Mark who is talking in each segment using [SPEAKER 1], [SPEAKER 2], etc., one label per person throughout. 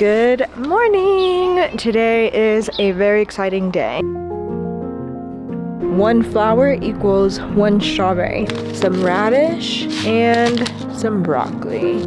[SPEAKER 1] Good morning! Today is a very exciting day. 1 flower equals 1 strawberry, some radish, and some broccoli.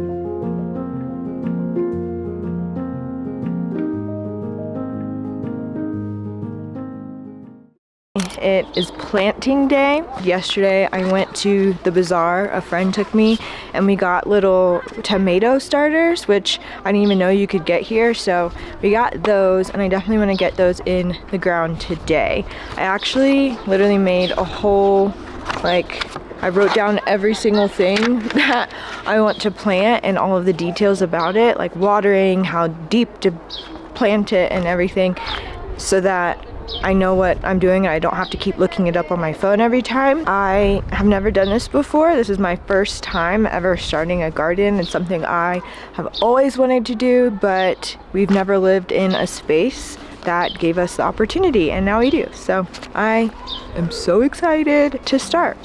[SPEAKER 1] It is planting day. Yesterday I went to the bazaar, a friend took me, and we got little tomato starters, which I didn't even know you could get here, so we got those, and I definitely want to get those in the ground today. I actually literally made a whole, I wrote down every single thing that I want to plant and all of the details about it, like watering, how deep to plant it and everything, so that I know what I'm doing and I don't have to keep looking it up on my phone every time. I have never done this before. This is my first time ever starting a garden. It's something I have always wanted to do, but we've never lived in a space that gave us the opportunity, and now we do. So I am so excited to start.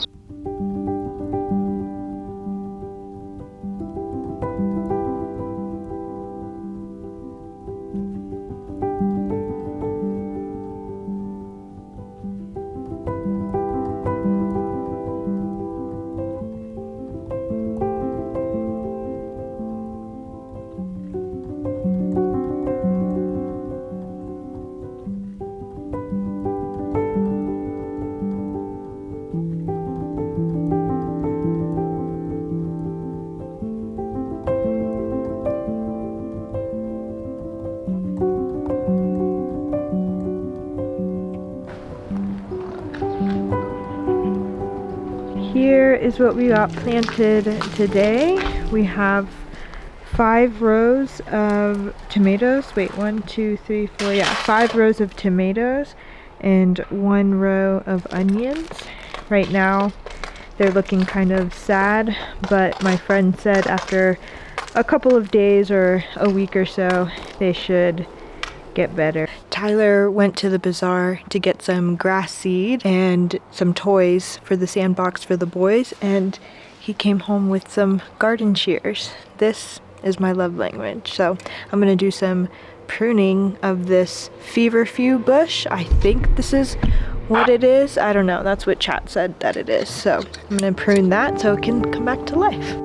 [SPEAKER 1] Here is what we got planted today. We have 5 rows of tomatoes. Wait, 1, 2, 3, 4, yeah, 5 rows of tomatoes and 1 row of onions. Right now, they're looking kind of sad, but my friend said after a couple of days or a week or so, they should get better. Tyler went to the bazaar to get some grass seed and some toys for the sandbox for the boys, and he came home with some garden shears. This is my love language, so I'm gonna do some pruning of this feverfew bush. I think this is what it is. I don't know, that's what chat said that it is, so I'm gonna prune that so it can come back to life.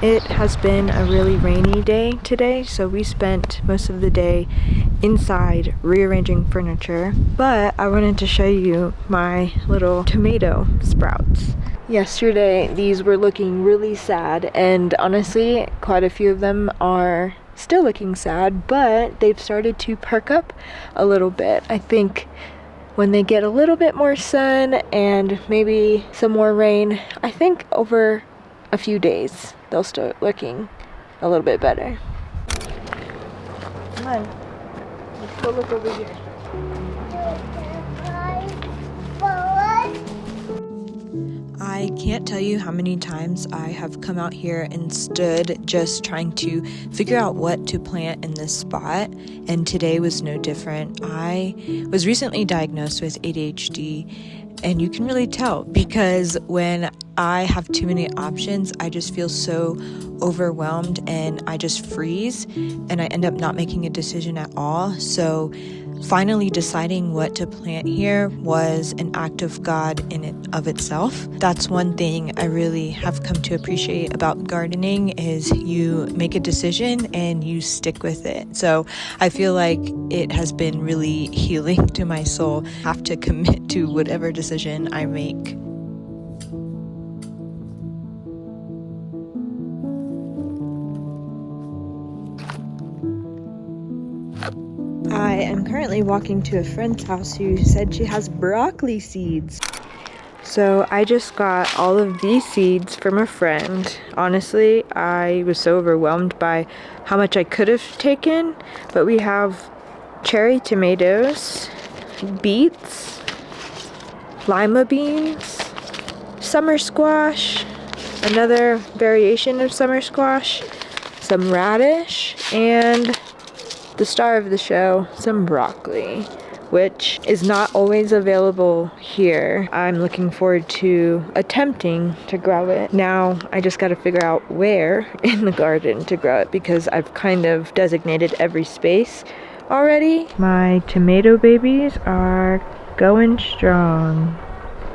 [SPEAKER 1] It has been a really rainy day today, so we spent most of the day inside rearranging furniture, but I wanted to show you my little tomato sprouts. Yesterday, these were looking really sad, and honestly, quite a few of them are still looking sad, but they've started to perk up a little bit. I think when they get a little bit more sun and maybe some more rain, I think over a few days they'll start looking a little bit better. Come on, let's go look over here.
[SPEAKER 2] I can't tell you how many times I have come out here and stood just trying to figure out what to plant in this spot, and today was no different. I was recently diagnosed with ADHD, and you can really tell because when I have too many options, I just feel so overwhelmed and I just freeze and I end up not making a decision at all. So finally deciding what to plant here was an act of God in it of itself. That's one thing I really have come to appreciate about gardening is you make a decision and you stick with it. So I feel like it has been really healing to my soul. I have to commit to whatever decision I make. I am currently walking to a friend's house who said she has broccoli seeds.
[SPEAKER 1] So I just got all of these seeds from a friend. Honestly, I was so overwhelmed by how much I could have taken, but we have cherry tomatoes, beets, lima beans, summer squash, another variation of summer squash, some radish, and the star of the show, some broccoli, which is not always available here. I'm looking forward to attempting to grow it. Now I just got to figure out where in the garden to grow it because I've kind of designated every space already. My tomato babies are going strong.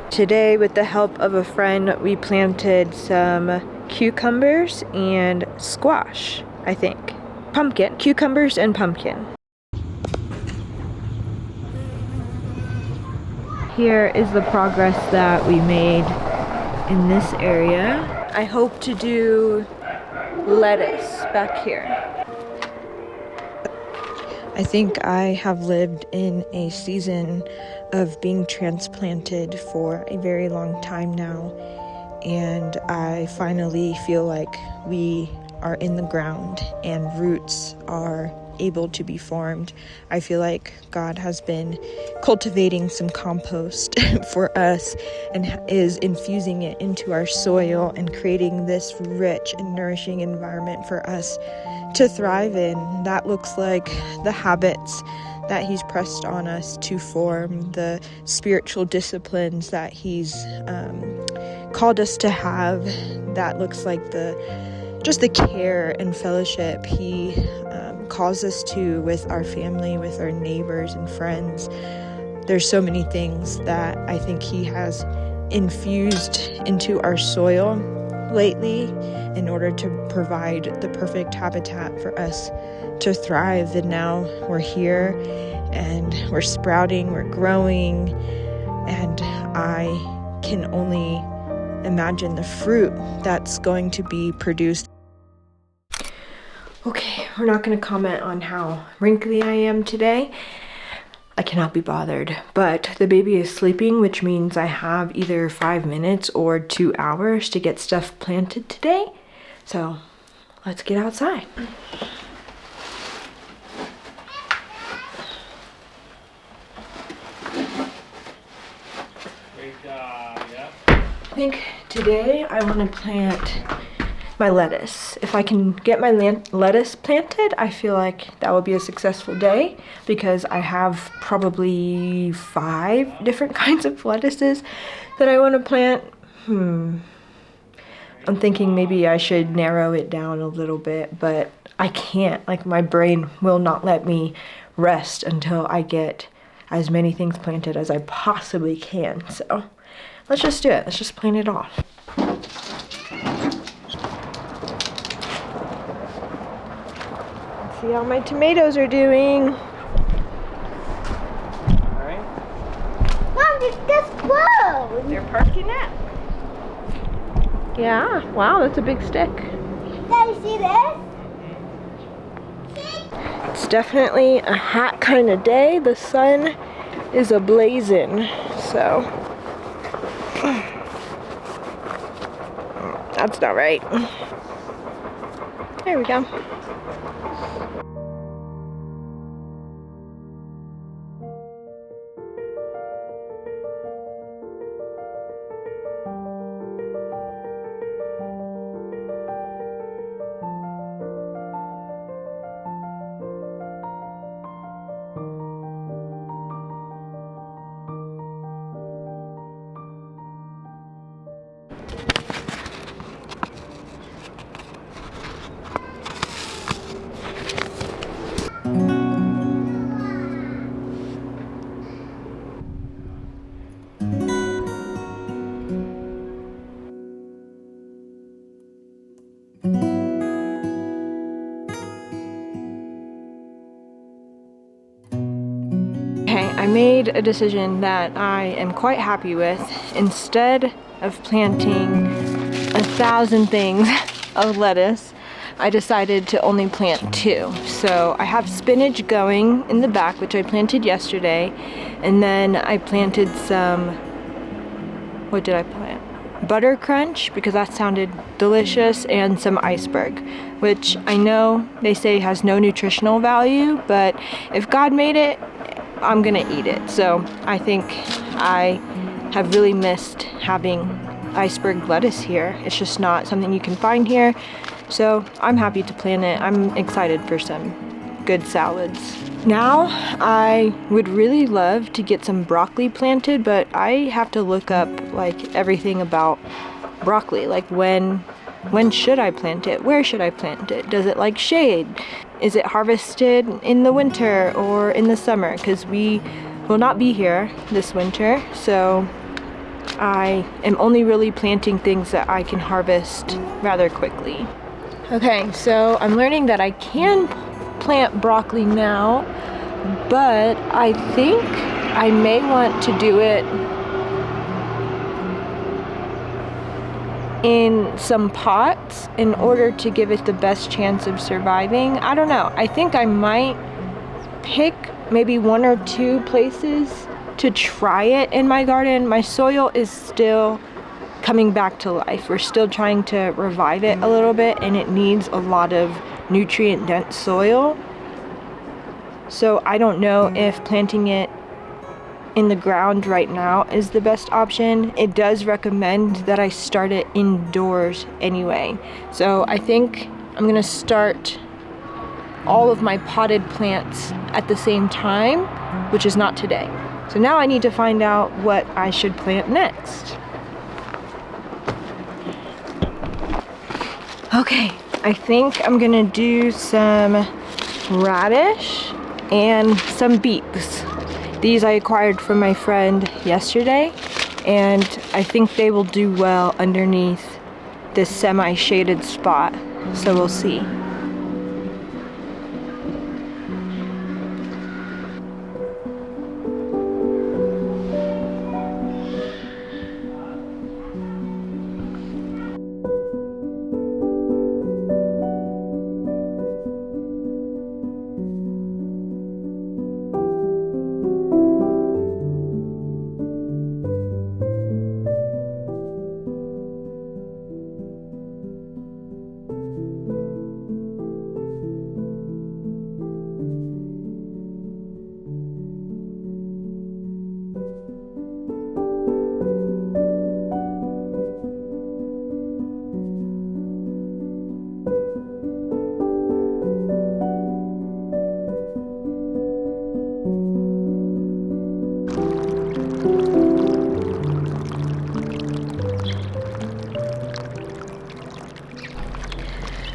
[SPEAKER 1] Today, with the help of a friend, we planted some cucumbers and squash, I think. Pumpkin, cucumbers and pumpkin. Here is the progress that we made in this area. I hope to do lettuce back here.
[SPEAKER 2] I think I have lived in a season of being transplanted for a very long time now, and I finally feel like we are in the ground and roots are able to be formed. I feel like God has been cultivating some compost for us and is infusing it into our soil and creating this rich and nourishing environment for us to thrive in. That looks like the habits that He's pressed on us to form, the spiritual disciplines that He's called us to have. That looks like just the care and fellowship He calls us to with our family, with our neighbors and friends. There's so many things that I think He has infused into our soil lately in order to provide the perfect habitat for us to thrive. And now we're here and we're sprouting, we're growing, and I can only imagine the fruit that's going to be produced.
[SPEAKER 1] Okay, we're not going to comment on how wrinkly I am today. I cannot be bothered, but the baby is sleeping, which means I have either 5 minutes or 2 hours to get stuff planted today. So let's get outside. I think today I want to plant my lettuce. If I can get my lettuce planted, I feel like that will be a successful day because I have probably 5 different kinds of lettuces that I want to plant. I'm thinking maybe I should narrow it down a little bit, but I can't. Like, my brain will not let me rest until I get as many things planted as I possibly can. So let's just do it. Let's just plant it all. See how my tomatoes are doing.
[SPEAKER 3] Alright.
[SPEAKER 4] Mom, it's just grow.
[SPEAKER 1] They're perking up. Yeah, wow, that's a big stick.
[SPEAKER 4] Daddy, see this?
[SPEAKER 1] It's definitely a hot kind of day. The sun is a-blazing, so that's not right. There we go.
[SPEAKER 2] I made a decision that I am quite happy with. Instead of planting 1,000 things of lettuce, I decided to only plant 2. So I have spinach going in the back, which I planted yesterday, and then I planted some, what did I plant? Butter crunch, because that sounded delicious, and some iceberg, which I know they say has no nutritional value, but if God made it, I'm gonna eat it. So I think I have really missed having iceberg lettuce here. It's just not something you can find here. So I'm happy to plant it. I'm excited for some good salads. Now I would really love to get some broccoli planted, but I have to look up like everything about broccoli. Like when should I plant it? Where should I plant it? Does it like shade? Is it harvested in the winter or in the summer? Because we will not be here this winter, so I am only really planting things that I can harvest rather quickly. Okay, so I'm learning that I can plant broccoli now, but I think I may want to do it in some pots in order to give it the best chance of surviving. I don't know. I think I might pick maybe 1 or 2 places to try it in my garden. My soil is still coming back to life. We're still trying to revive it a little bit, and it needs a lot of nutrient dense soil. So I don't know if planting it in the ground right now is the best option. It does recommend that I start it indoors anyway. So I think I'm gonna start all of my potted plants at the same time, which is not today. So now I need to find out what I should plant next. Okay, I think I'm gonna do some radish and some beets. These I acquired from my friend yesterday, and I think they will do well underneath this semi-shaded spot, so we'll see.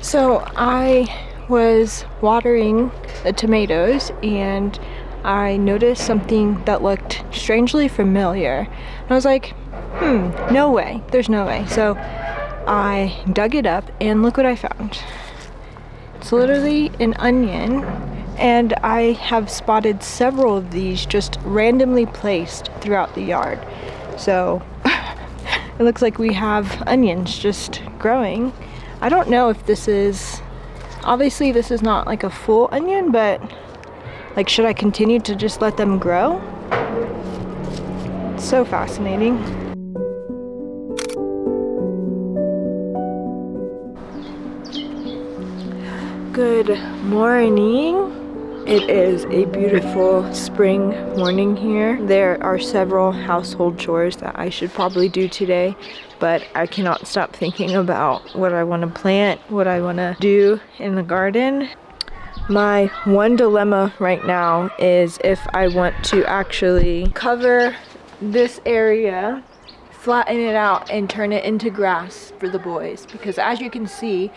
[SPEAKER 2] So I was watering the tomatoes and I noticed something that looked strangely familiar. And I was like, no way, there's no way. So I dug it up and look what I found. It's literally an onion, and I have spotted several of these just randomly placed throughout the yard. So it looks like we have onions just growing. I don't know if this is, obviously this is not like a full onion, but like, should I continue to just let them grow? It's so fascinating. Good morning. It is a beautiful spring morning here. There are several household chores that I should probably do today, but I cannot stop thinking about what I want to plant, what I want to do in the garden. My one dilemma right now is if I want to actually cover this area, flatten it out, and turn it into grass for the boys, because as you can see,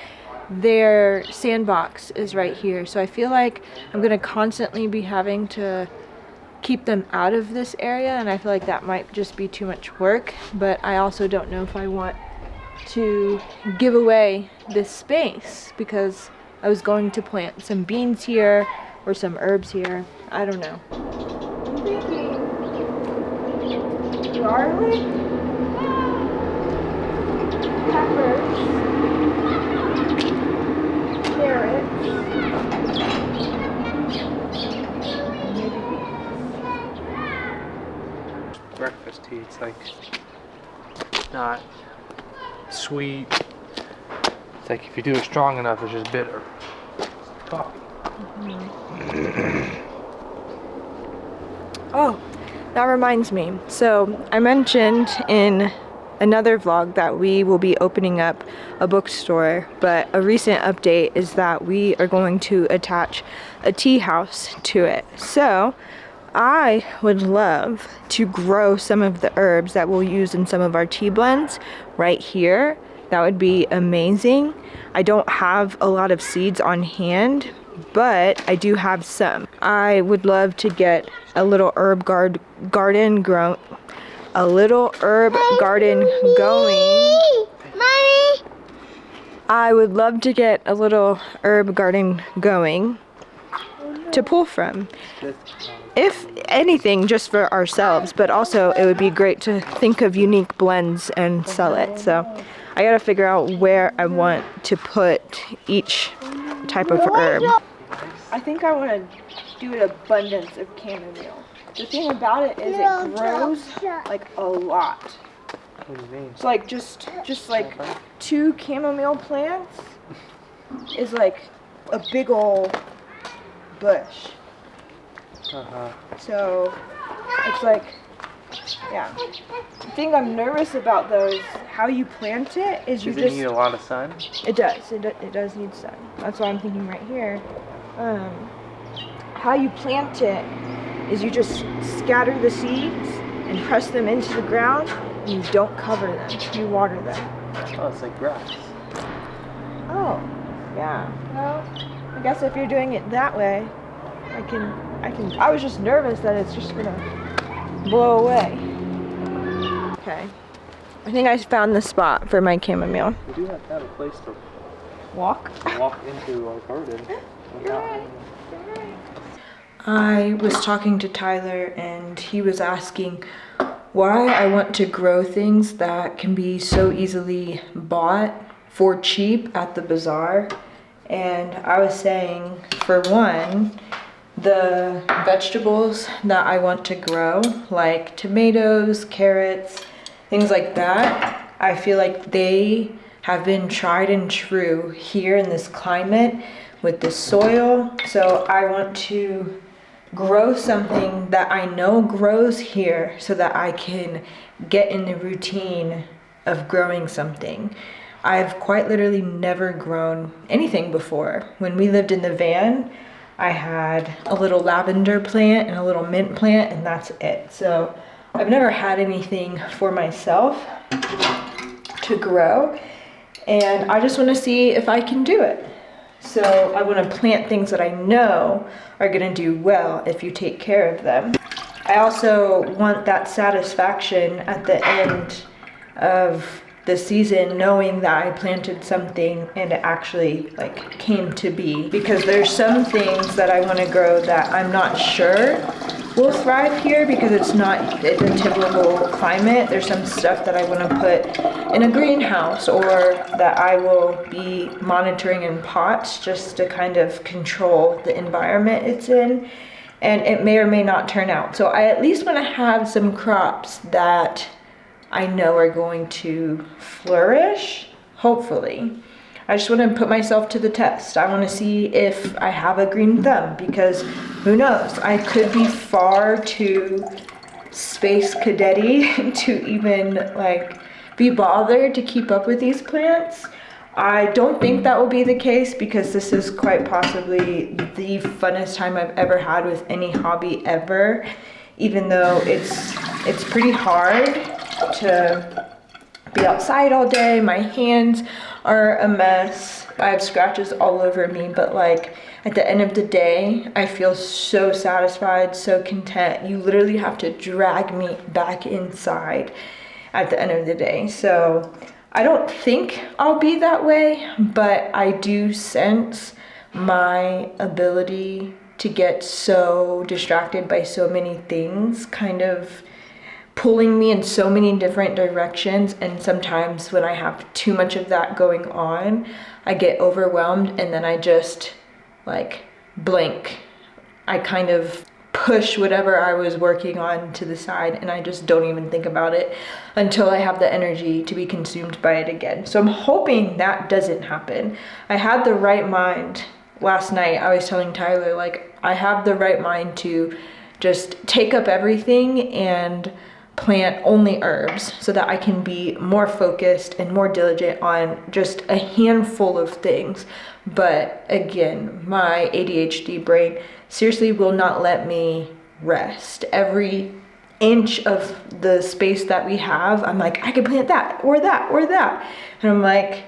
[SPEAKER 2] their sandbox is right here. So I feel like I'm gonna constantly be having to keep them out of this area, and I feel like that might just be too much work, but I also don't know if I want to give away this space, because I was going to plant some beans here or some herbs here. I don't know. I'm thinking
[SPEAKER 1] garlic, peppers, carrots, maybe beans.
[SPEAKER 3] Breakfast tea, it's like not sweet. It's like if you do it strong enough, it's just bitter. Coffee.
[SPEAKER 2] Oh, that reminds me. So I mentioned in another vlog that we will be opening up a bookstore, but a recent update is that we are going to attach a tea house to it. So I would love to grow some of the herbs that we'll use in some of our tea blends right here. That would be amazing. I don't have a lot of seeds on hand, but I do have some. I would love to get a little herb garden going.
[SPEAKER 4] Mommy.
[SPEAKER 2] I would love to get a little herb garden going to pull from. If anything, just for ourselves, but also it would be great to think of unique blends and sell it. So I gotta figure out where I want to put each type of herb. I think I want to do an abundance of chamomile. The thing about it is it grows like a lot.
[SPEAKER 3] What do you mean?
[SPEAKER 2] So like just like 2 chamomile plants is like a big old bush. So it's like, yeah. The thing I'm nervous about though is how you plant it is you
[SPEAKER 3] Does
[SPEAKER 2] just.
[SPEAKER 3] it need a lot of sun?
[SPEAKER 2] It does. It does need sun. That's why I'm thinking right here. How you plant it is you just scatter the seeds and press them into the ground. And you don't cover them. You water them.
[SPEAKER 3] Oh, it's like grass.
[SPEAKER 2] Oh, yeah. Well, I guess if you're doing it that way, I can. I was just nervous that it's just gonna blow away. Okay. I think I found the spot for my chamomile.
[SPEAKER 3] We do have to have a place to
[SPEAKER 2] Walk.
[SPEAKER 3] walk into our garden.
[SPEAKER 2] I was talking to Tyler and he was asking why I want to grow things that can be so easily bought for cheap at the bazaar. And I was saying, for one, the vegetables that I want to grow, like tomatoes, carrots, things like that, I feel like they have been tried and true here in this climate with this soil. So I want to grow something that I know grows here so that I can get in the routine of growing something. I've quite literally never grown anything before. When we lived in the van, I had a little lavender plant and a little mint plant, and that's it. So I've never had anything for myself to grow, and I just want to see if I can do it. So I want to plant things that I know are going to do well if you take care of them. I also want that satisfaction at the end of the season knowing that I planted something and it actually like came to be, because there's some things that I want to grow that I'm not sure will thrive here because it's not the typical climate. There's some stuff that I want to put in a greenhouse or that I will be monitoring in pots just to kind of control the environment it's in, and it may or may not turn out. So I at least want to have some crops that I know are going to flourish, hopefully. I just want to put myself to the test. I want to see if I have a green thumb, because who knows? I could be far too space cadet-y to even like be bothered to keep up with these plants. I don't think that will be the case, because this is quite possibly the funnest time I've ever had with any hobby ever, even though it's pretty hard to be outside all day. My hands are a mess. I have scratches all over me, but like at the end of the day, I feel so satisfied, so content. You literally have to drag me back inside at the end of the day. So I don't think I'll be that way, but I do sense my ability to get so distracted by so many things kind of pulling me in so many different directions, and sometimes when I have too much of that going on, I get overwhelmed and then I just like blink. I kind of push whatever I was working on to the side and I just don't even think about it until I have the energy to be consumed by it again. So I'm hoping that doesn't happen. I had the right mind last night. I was telling Tyler, like, I have the right mind to just take up everything and plant only herbs so that I can be more focused and more diligent on just a handful of things. But again, my ADHD brain seriously will not let me rest. Every inch of the space that we have, I'm like, I could plant that or that or that. And I'm like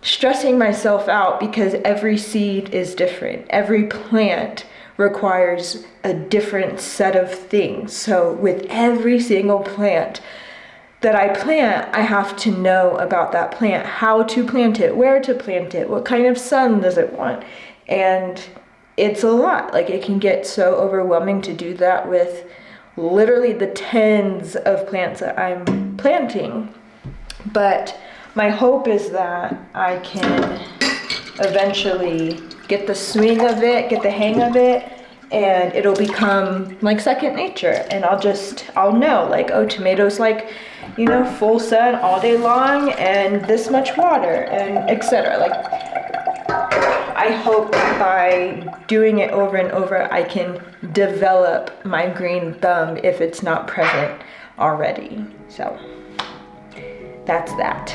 [SPEAKER 2] stressing myself out because every seed is different. Every plant requires a different set of things. So with every single plant that I plant, I have to know about that plant, how to plant it, where to plant it, what kind of sun does it want. And it's a lot. Like, it can get so overwhelming to do that with literally the tens of plants that I'm planting. But my hope is that I can eventually get the swing of it, get the hang of it, and it'll become like second nature. And I'll know, like, oh, tomatoes like, you know, full sun all day long and this much water and etc. Like, I hope by doing it over and over, I can develop my green thumb if it's not present already. So that's that.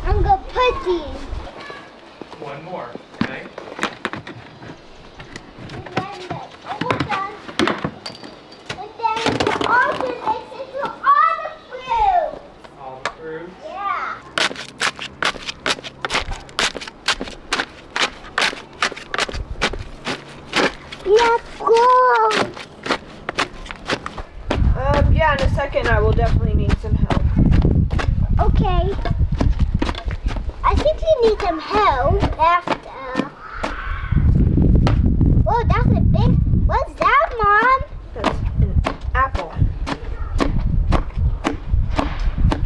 [SPEAKER 4] I'm gonna put these.
[SPEAKER 3] One more, okay?
[SPEAKER 4] And then the alternates into all the fruit.
[SPEAKER 3] All the fruits.
[SPEAKER 4] Yeah. Let's go.
[SPEAKER 2] Yeah, in a second I will definitely need some help.
[SPEAKER 4] Okay. I think you need some help after. Whoa, that's a big. What's that, Mom?
[SPEAKER 2] That's an apple.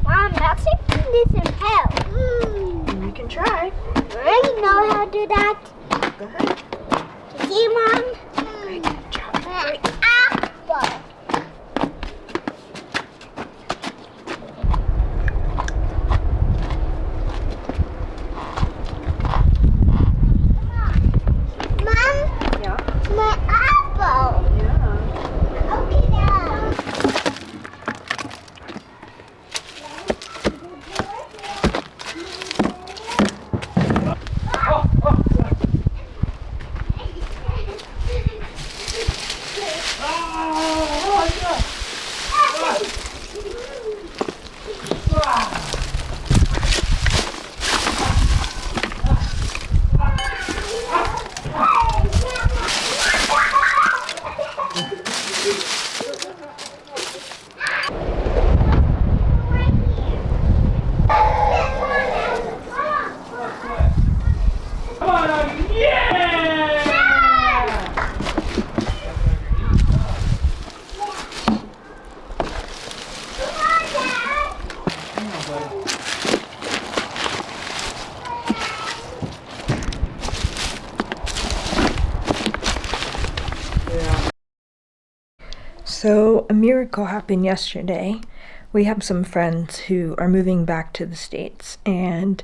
[SPEAKER 4] Mom, I think you need some help.
[SPEAKER 2] You can try.
[SPEAKER 4] I already know how to do that.
[SPEAKER 2] Go ahead.
[SPEAKER 4] See, Mom?
[SPEAKER 2] Great job.
[SPEAKER 4] Apple.
[SPEAKER 2] So a miracle happened yesterday. We have some friends who are moving back to the States, and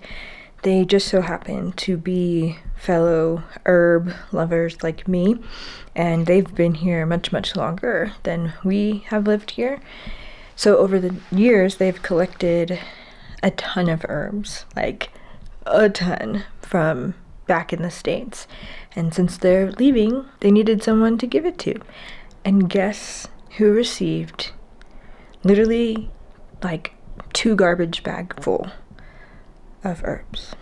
[SPEAKER 2] they just so happen to be fellow herb lovers like me, and they've been here much, much longer than we have lived here. So over the years, they've collected a ton of herbs, like a ton, from back in the States. And since they're leaving, they needed someone to give it to. And guess who received literally like 2 garbage bag full of herbs?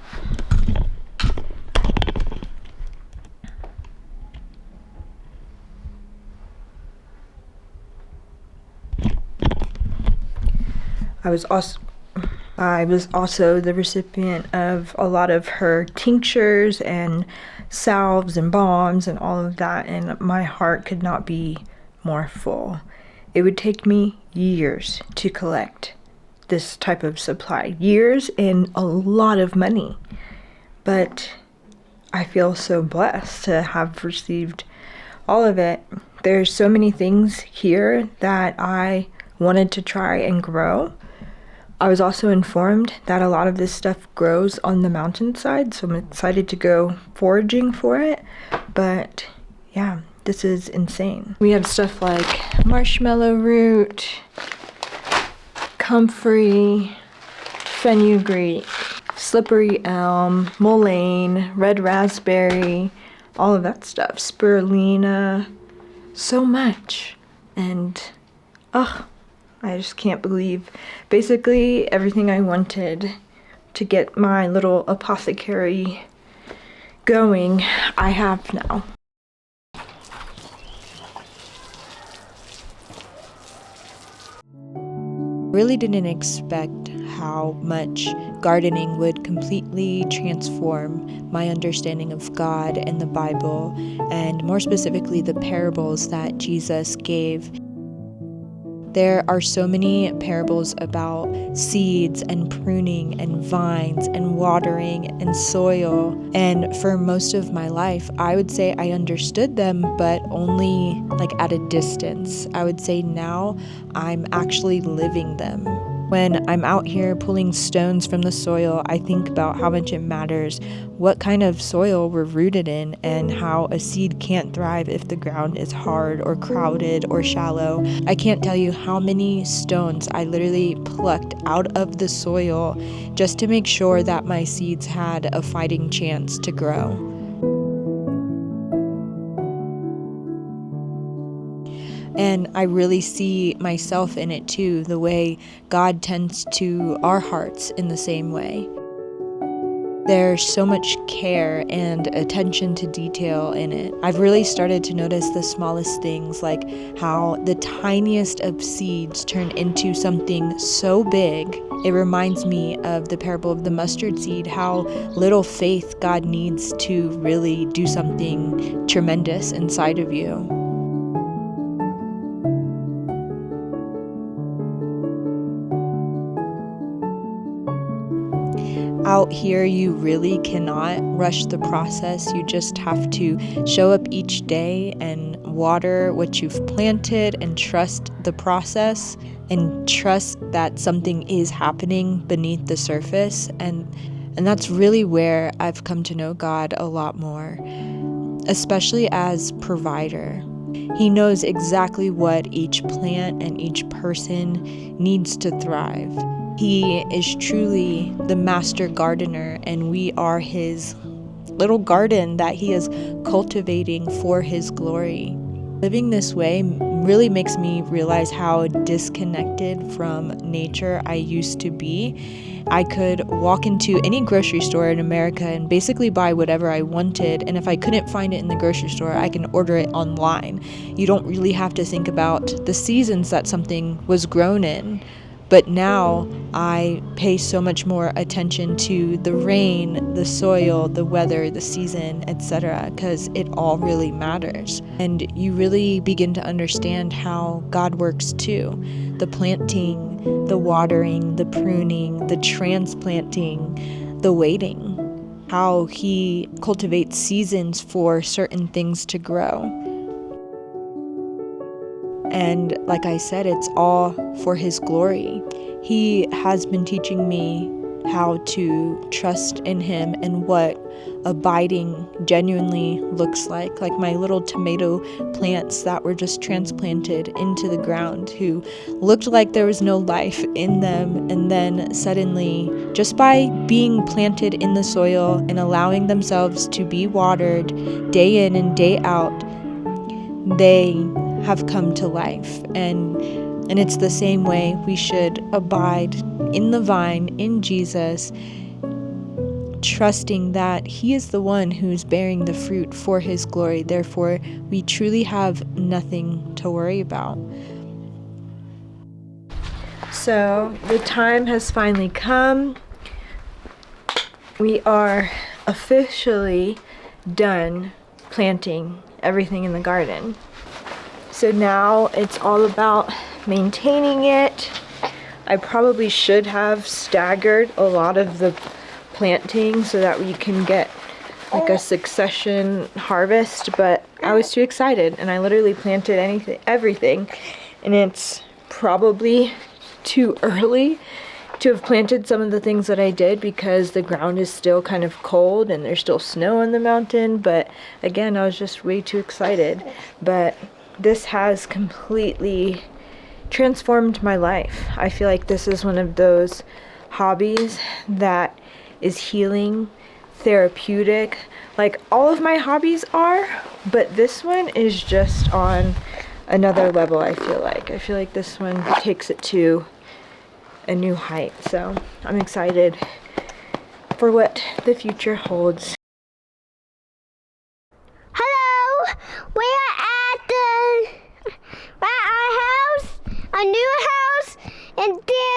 [SPEAKER 2] I was also the recipient of a lot of her tinctures and salves and balms and all of that, and my heart could not be more full. It would take me years to collect this type of supply, years and a lot of money. But I feel so blessed to have received all of it. There's so many things here that I wanted to try and grow. I was also informed that a lot of this stuff grows on the mountainside, so I'm excited to go foraging for it. But yeah, this is insane. We have stuff like marshmallow root, comfrey, fenugreek, slippery elm, mullein, red raspberry, all of that stuff, spirulina, so much. And I just can't believe basically everything I wanted to get my little apothecary going, I have now. Really didn't expect how much gardening would completely transform my understanding of God and the Bible, and more specifically the parables that Jesus gave. There are so many parables about seeds and pruning and vines and watering and soil. And for most of my life, I would say I understood them, but only like at a distance. I would say now I'm actually living them. When I'm out here pulling stones from the soil, I think about how much it matters what kind of soil we're rooted in and how a seed can't thrive if the ground is hard or crowded or shallow. I can't tell you how many stones I literally plucked out of the soil just to make sure that my seeds had a fighting chance to grow. And I really see myself in it too, the way God tends to our hearts in the same way. There's so much care and attention to detail in it. I've really started to notice the smallest things, like how the tiniest of seeds turn into something so big. It reminds me of the parable of the mustard seed, how little faith God needs to really do something tremendous inside of you. Out here, you really cannot rush the process. You just have to show up each day and water what you've planted and trust the process and trust that something is happening beneath the surface. And that's really where I've come to know God a lot more, especially as provider. He knows exactly what each plant and each person needs to thrive. He is truly the master gardener, and we are his little garden that he is cultivating for his glory. Living this way really makes me realize how disconnected from nature I used to be. I could walk into any grocery store in America and basically buy whatever I wanted, and if I couldn't find it in the grocery store, I can order it online. You don't really have to think about the seasons that something was grown in. But now I pay so much more attention to the rain, the soil, the weather, the season, etc., because it all really matters. And you really begin to understand how God works too. The planting, the watering, the pruning, the transplanting, the waiting. How he cultivates seasons for certain things to grow. And like I said, it's all for His glory. He has been teaching me how to trust in Him and what abiding genuinely looks like my little tomato plants that were just transplanted into the ground, who looked like there was no life in them, and then suddenly, just by being planted in the soil and allowing themselves to be watered day in and day out, they have come to life. And it's the same way we should abide in the vine, in Jesus, trusting that He is the one who's bearing the fruit for His glory. Therefore, we truly have nothing to worry about.
[SPEAKER 1] So the time has finally come. We are officially done planting everything in the garden. So now it's all about maintaining it. I probably should have staggered a lot of the planting so that we can get like a succession harvest, but I was too excited and I literally planted everything, and it's probably too early to have planted some of the things that I did because the ground is still kind of cold and there's still snow on the mountain. But again, I was just way too excited. But this has completely transformed my life. I feel like this is one of those hobbies that is healing, therapeutic, like all of my hobbies are, but this one is just on another level. I feel like this one takes it to a new height. So I'm excited for what the future holds.
[SPEAKER 4] Hello, we are at our house, a new house, and there